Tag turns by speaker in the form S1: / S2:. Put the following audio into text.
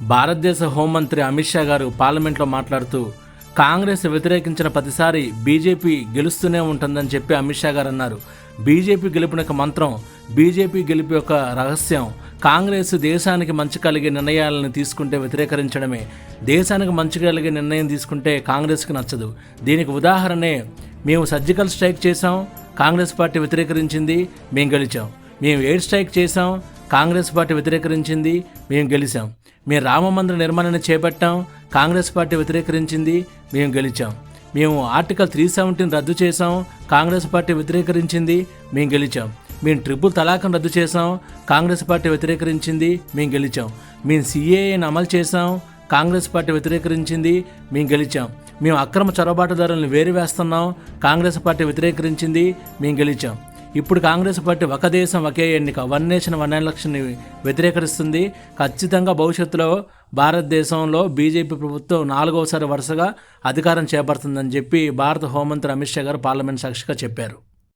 S1: భారతదేశ హోంమంత్రి అమిత్ షా గారు పార్లమెంట్లో మాట్లాడుతూ కాంగ్రెస్ వ్యతిరేకించిన ప్రతిసారి బీజేపీ గెలుస్తూనే ఉంటుందని చెప్పి అమిత్ షా గారు అన్నారు. బీజేపీ గెలుపునొక మంత్రం, బీజేపీ గెలుపు యొక్క రహస్యం కాంగ్రెస్ దేశానికి మంచి కలిగే నిర్ణయాలను తీసుకుంటే వ్యతిరేకరించడమే. దేశానికి మంచి కలిగే నిర్ణయం తీసుకుంటే కాంగ్రెస్కి నచ్చదు. దీనికి ఉదాహరణే మేము సర్జికల్ స్ట్రైక్ చేసాం, కాంగ్రెస్ పార్టీ వ్యతిరేకరించింది, మేము గెలిచాం. మేము ఎయిర్ స్ట్రైక్ చేసాం, కాంగ్రెస్ పార్టీ వ్యతిరేకరించింది, మేము గెలిచాం. మేము రామ మందిర నిర్మాణాన్ని చేపట్టాం, కాంగ్రెస్ పార్టీ వ్యతిరేకరించింది, మేము గెలిచాం. మేము ఆర్టికల్ 317 రద్దు చేసాం, కాంగ్రెస్ పార్టీ వ్యతిరేకరించింది, మేము గెలిచాం. మేము ట్రిపుల్ తలాఖను రద్దు చేసాం, కాంగ్రెస్ పార్టీ వ్యతిరేకరించింది, మేము గెలిచాం. మేము సిఏఏని అమలు చేసాం, కాంగ్రెస్ పార్టీ వ్యతిరేకరించింది, మేము గెలిచాం. మేము అక్రమ చొరబాటుదారులను వేరువేస్తున్నాం, కాంగ్రెస్ పార్టీ వ్యతిరేకరించింది, మేము గెలిచాం. ఇప్పుడు కాంగ్రెస్ పార్టీ ఒక దేశం ఒకే ఎన్నిక, వన్ నేషన్ వన్ ఎలక్షన్ని వ్యతిరేకరిస్తుంది. ఖచ్చితంగా భవిష్యత్తులో భారతదేశంలో బీజేపీ ప్రభుత్వం 4వసారి వరుసగా అధికారం చేపడుతుందని చెప్పి భారత హోంమంత్రి అమిత్ షా గారు పార్లమెంట్ సాక్షిగా చెప్పారు.